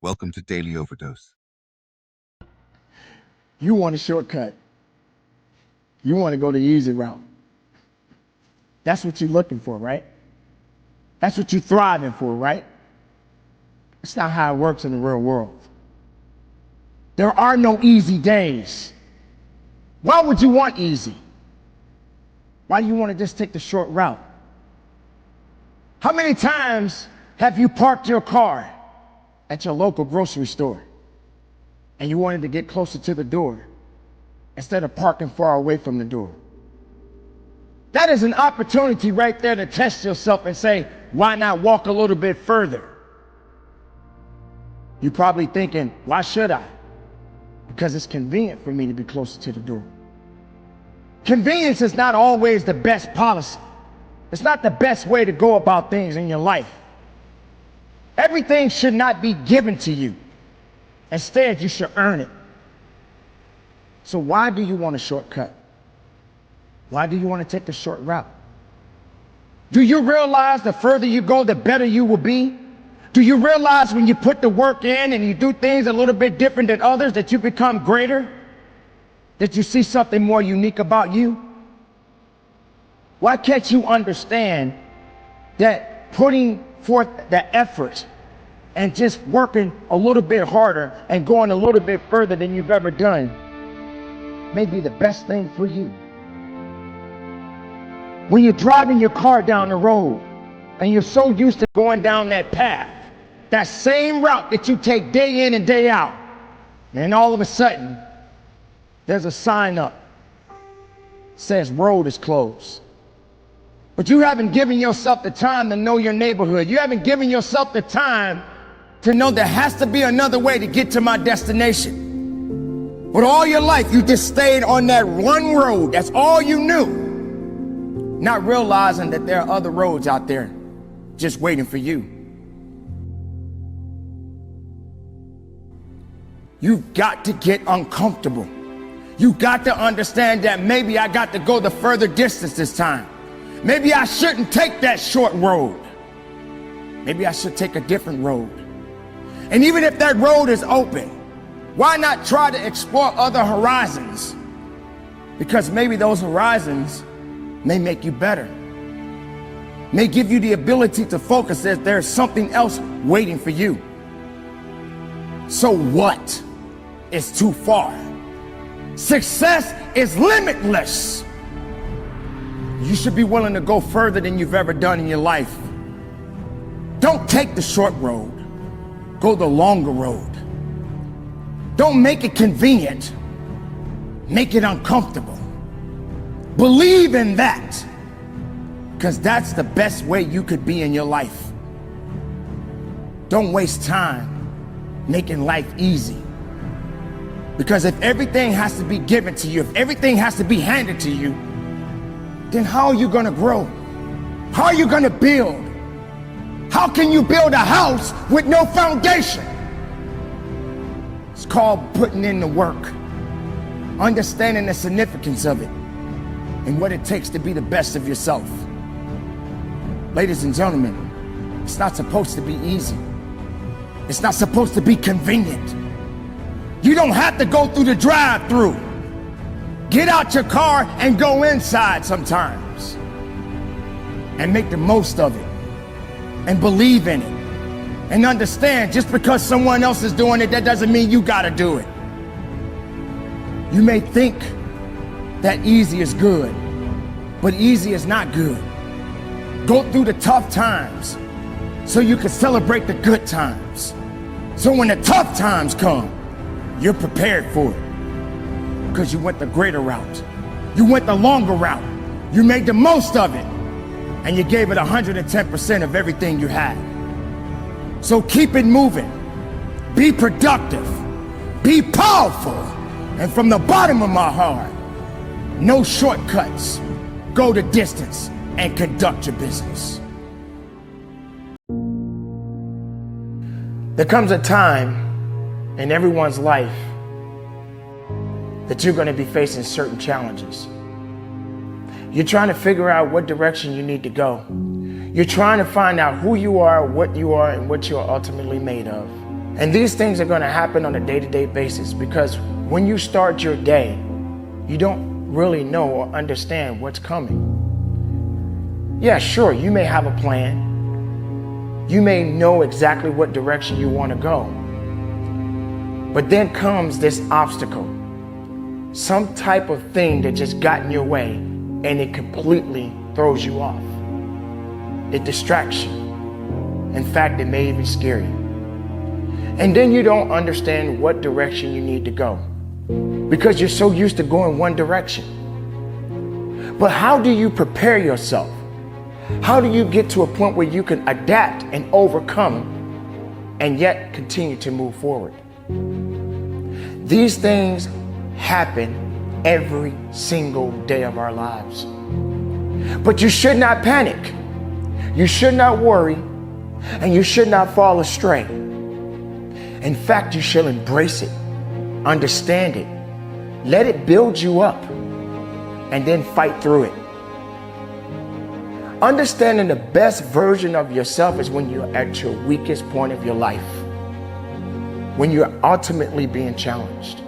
Welcome to Daily Overdose. You want a shortcut. You want to go the easy route. That's what you're looking for, right? That's what you're thriving for, right? That's not how it works in the real world. There are no easy days. Why would you want easy? Why do you want to just take the short route? How many times have you parked your car at your local grocery store and you wanted to get closer to the door instead of parking far away from the door? That is an opportunity right there to test yourself and say, why not walk a little bit further? You're probably thinking, why should I? Because it's convenient for me to be closer to the door. Convenience is not always the best policy. It's not the best way to go about things in your life. Everything should not be given to you. Instead, you should earn it. So why do you want a shortcut? Why do you want to take the short route? Do you realize the further you go, the better you will be? Do you realize when you put the work in and you do things a little bit different than others that you become greater? That you see something more unique about you? Why can't you understand that putting forth the effort and just working a little bit harder and going a little bit further than you've ever done may be the best thing for you? When you're driving your car down the road and you're so used to going down that path, that same route that you take day in and day out, and all of a sudden there's a sign up that says road is closed. But you haven't given yourself the time to know your neighborhood. You haven't given yourself the time to know there has to be another way to get to my destination. But all your life you just stayed on that one road. That's all you knew. Not realizing that there are other roads out there just waiting for you. You've got to get uncomfortable. You got to understand that maybe I got to go the further distance this time. Maybe I shouldn't take that short road. Maybe I should take a different road. And even if that road is open, why not try to explore other horizons? Because maybe those horizons may make you better, may give you the ability to focus that there's something else waiting for you. So what is too far? Success is limitless. You should be willing to go further than you've ever done in your life. Don't take the short road. Go the longer road. Don't make it convenient. Make it uncomfortable. Believe in that, because that's the best way you could be in your life. Don't waste time making life easy. Because if everything has to be given to you, if everything has to be handed to you, then how are you going to grow? How are you going to build? How can you build a house with no foundation? It's called putting in the work, understanding the significance of it, and what it takes to be the best of yourself. Ladies and gentlemen, it's not supposed to be easy. It's not supposed to be convenient. You don't have to go through the drive-through. Get out your car and go inside sometimes and make the most of it and believe in it and understand just because someone else is doing it, that doesn't mean you gotta do it. You may think that easy is good, but easy is not good. Go through the tough times so you can celebrate the good times. So when the tough times come, you're prepared for it. Because you went the greater route. You went the longer route. You made the most of it. And you gave it 110% of everything you had. So keep it moving. Be productive. Be powerful. And from the bottom of my heart, no shortcuts. Go the distance and conduct your business. There comes a time in everyone's life that you're going to be facing certain challenges. You're trying to figure out what direction you need to go. You're trying to find out who you are, what you are, and what you're ultimately made of. And these things are going to happen on a day-to-day basis, because when you start your day, you don't really know or understand what's coming. Yeah, sure, you may have a plan. You may know exactly what direction you want to go. But then comes this obstacle, some type of thing that just got in your way, and it completely throws you off. It distracts you. In fact, it may even scare you. And then you don't understand what direction you need to go, because you're so used to going one direction. But how do you prepare yourself? How do you get to a point where you can adapt and overcome and yet continue to move forward? These things happen every single day of our lives. But you should not panic. You should not worry, and you should not fall astray. In fact, you shall embrace it, understand it, let it build you up, and then fight through it. Understanding the best version of yourself is when you're at your weakest point of your life, when you're ultimately being challenged,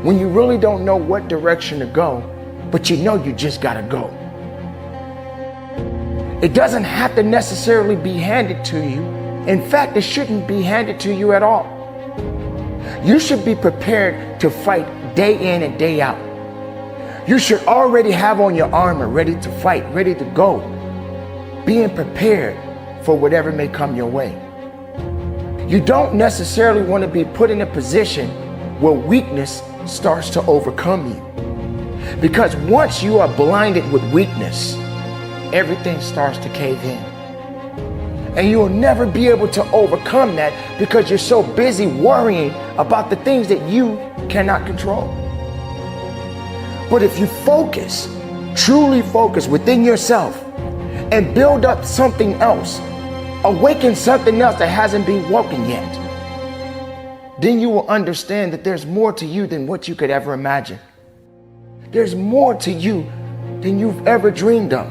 when you really don't know what direction to go, but you know you just gotta go. It doesn't have to necessarily be handed to you. In fact, it shouldn't be handed to you at all. You should be prepared to fight day in and day out. You should already have on your armor, ready to fight, ready to go, being prepared for whatever may come your way. You don't necessarily want to be put in a position where weakness starts to overcome you. Because once you are blinded with weakness, everything starts to cave in. And you will never be able to overcome that because you're so busy worrying about the things that you cannot control. But if you focus, truly focus within yourself and build up something else, awaken something else that hasn't been woken yet, then you will understand that there's more to you than what you could ever imagine. There's more to you than you've ever dreamed of.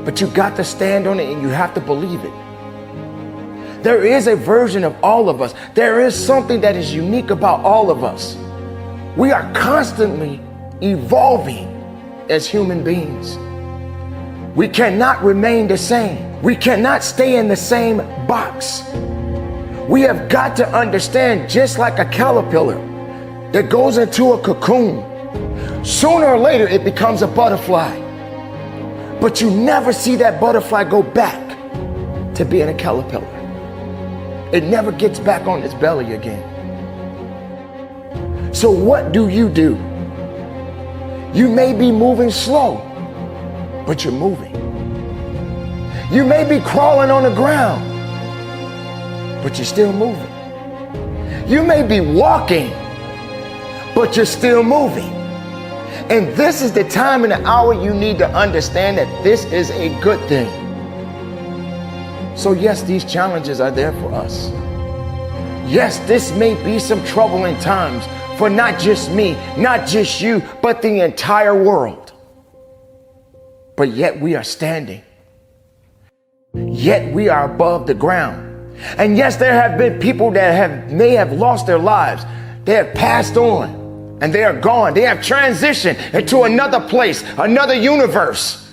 But you got to stand on it, and you have to believe it. There is a version of all of us. There is something that is unique about all of us. We are constantly evolving as human beings. We cannot remain the same. We cannot stay in the same box. We have got to understand, just like a caterpillar that goes into a cocoon, sooner or later it becomes a butterfly. But you never see that butterfly go back to being a caterpillar. It never gets back on its belly again. So what do? You may be moving slow, but you're moving. You may be crawling on the ground, but you're still moving. You may be walking, but you're still moving. And this is the time and the hour you need to understand that this is a good thing. So yes, these challenges are there for us. Yes, this may be some troubling times for not just me, not just you, but the entire world. But yet we are standing. Yet we are above the ground. And yes, there have been people that may have lost their lives. They have passed on. And they are gone. They have transitioned into another place, another universe.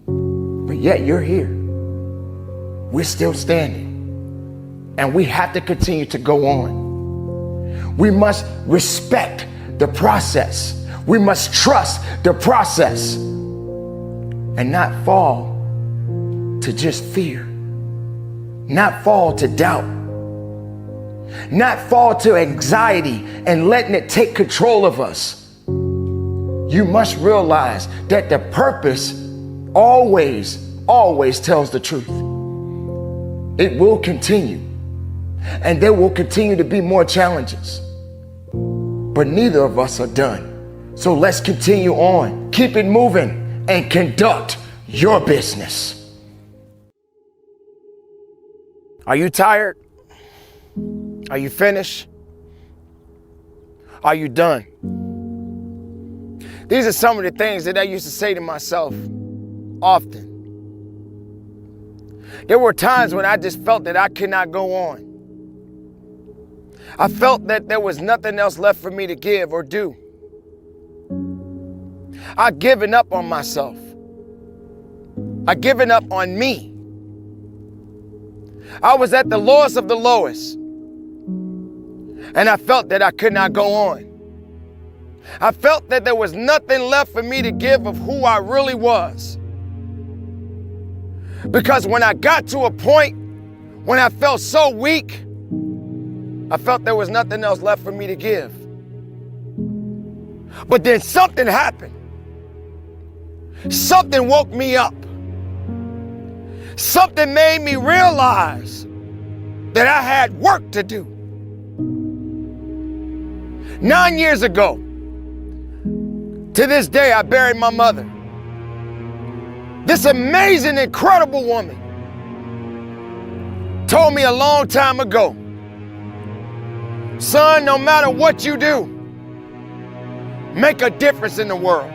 But yet you're here. We're still standing. And we have to continue to go on. We must respect the process. We must trust the process and not fall to just fear, not fall to doubt, not fall to anxiety and letting it take control of us. You must realize that the purpose always tells the truth. It will continue, and there will continue to be more challenges, but neither of us are done. So let's continue on, keep it moving, and conduct your business. Are you tired? Are you finished? Are you done? These are some of the things that I used to say to myself often. There were times when I just felt that I could not go on. I felt that there was nothing else left for me to give or do. I'd given up on myself. I'd given up on me. I was at the lowest of the lowest. And I felt that I could not go on. I felt that there was nothing left for me to give of who I really was. Because when I got to a point when I felt so weak, I felt there was nothing else left for me to give. But then something happened. Something woke me up. Something made me realize that I had work to do. 9 years ago, to this day, I buried my mother. This amazing, incredible woman told me a long time ago, son, no matter what you do, make a difference in the world.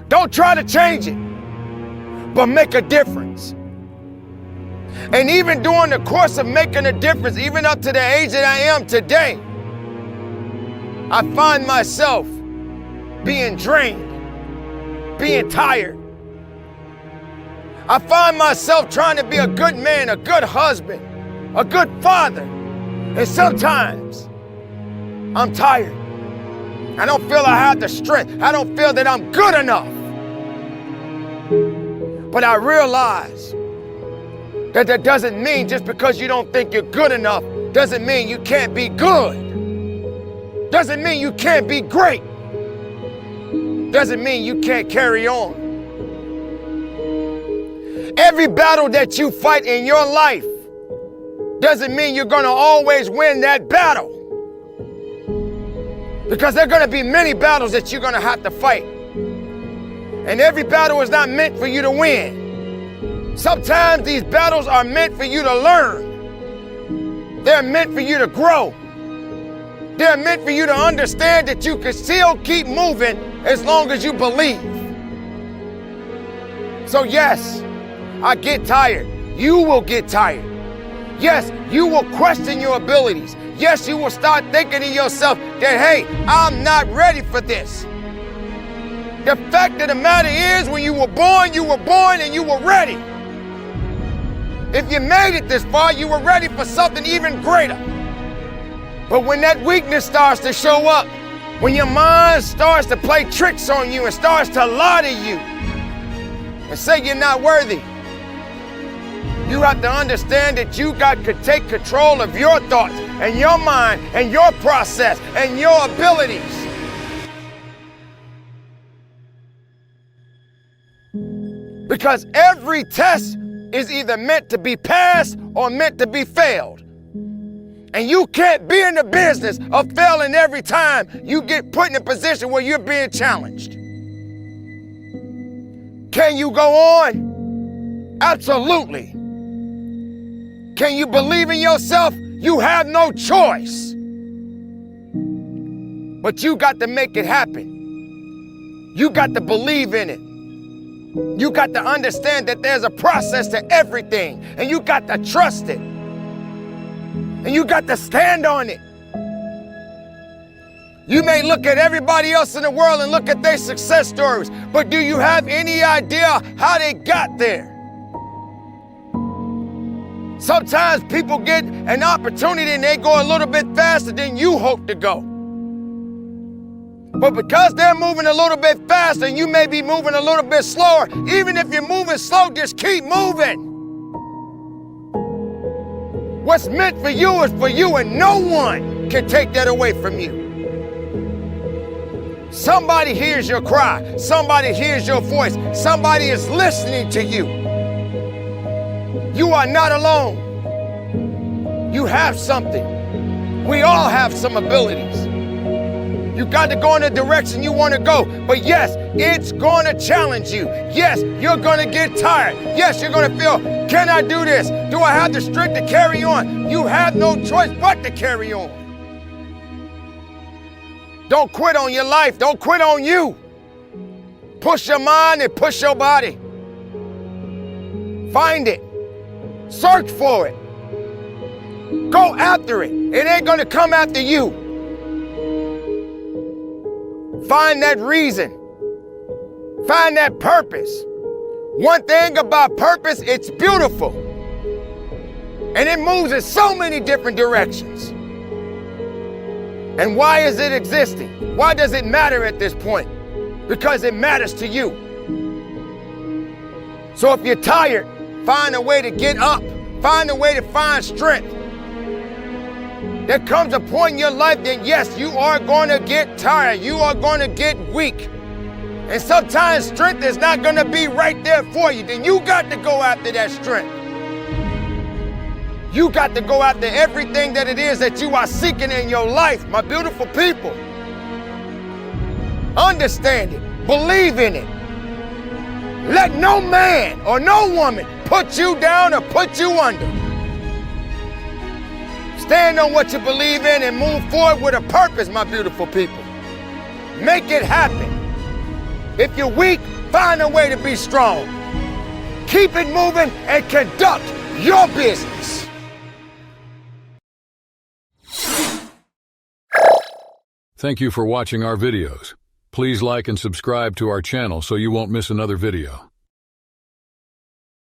Don't try to change it, but make a difference. And even during the course of making a difference, even up to the age that I am today, I find myself being drained, being tired. I find myself trying to be a good man, a good husband, a good father. And sometimes I'm tired. I don't feel I have the strength. I don't feel that I'm good enough. But I realize that that doesn't mean just because you don't think you're good enough, doesn't mean you can't be good. Doesn't mean you can't be great. Doesn't mean you can't carry on. Every battle that you fight in your life doesn't mean you're going to always win that battle. Because there are going to be many battles that you're going to have to fight. And every battle is not meant for you to win. Sometimes these battles are meant for you to learn. They're meant for you to grow. They're meant for you to understand that you can still keep moving as long as you believe. So yes, I get tired. You will get tired. Yes, you will question your abilities. Yes, you will start thinking to yourself that, hey, I'm not ready for this. The fact of the matter is, when you were born and you were ready. If you made it this far, you were ready for something even greater. But when that weakness starts to show up, when your mind starts to play tricks on you and starts to lie to you and say you're not worthy, you have to understand that you got to take control of your thoughts and your mind and your process and your abilities. Because every test is either meant to be passed or meant to be failed. And you can't be in the business of failing every time you get put in a position where you're being challenged. Can you go on? Absolutely. Can you believe in yourself? You have no choice. But you got to make it happen. You got to believe in it. You got to understand that there's a process to everything, and you got to trust it. And you got to stand on it. You may look at everybody else in the world and look at their success stories, but do you have any idea how they got there? Sometimes people get an opportunity and they go a little bit faster than you hope to go. But because they're moving a little bit faster and you may be moving a little bit slower, even if you're moving slow, just keep moving. What's meant for you is for you, and no one can take that away from you. Somebody hears your cry. Somebody hears your voice. Somebody is listening to you. You are not alone. You have something. We all have some abilities. You got to go in the direction you want to go. But yes, it's going to challenge you. Yes, you're going to get tired. Yes, you're going to feel, can I do this? Do I have the strength to carry on? You have no choice but to carry on. Don't quit on your life. Don't quit on you. Push your mind and push your body. Find it. Search for it. Go after it. It ain't gonna come after you. Find that reason. Find that purpose. One thing about purpose, it's beautiful. And it moves in so many different directions. And why is it existing? Why does it matter at this point? Because it matters to you. So if you're tired, find a way to get up. Find a way to find strength. There comes a point in your life that yes, you are going to get tired. You are going to get weak. And sometimes strength is not going to be right there for you. Then you got to go after that strength. You got to go after everything that it is that you are seeking in your life, my beautiful people. Understand it. Believe in it. Let no man or no woman put you down or put you under. Stand on what you believe in and move forward with a purpose, my beautiful people. Make it happen. If you're weak, find a way to be strong. Keep it moving and conduct your business. Thank you for watching our videos. Please like and subscribe to our channel so you won't miss another video.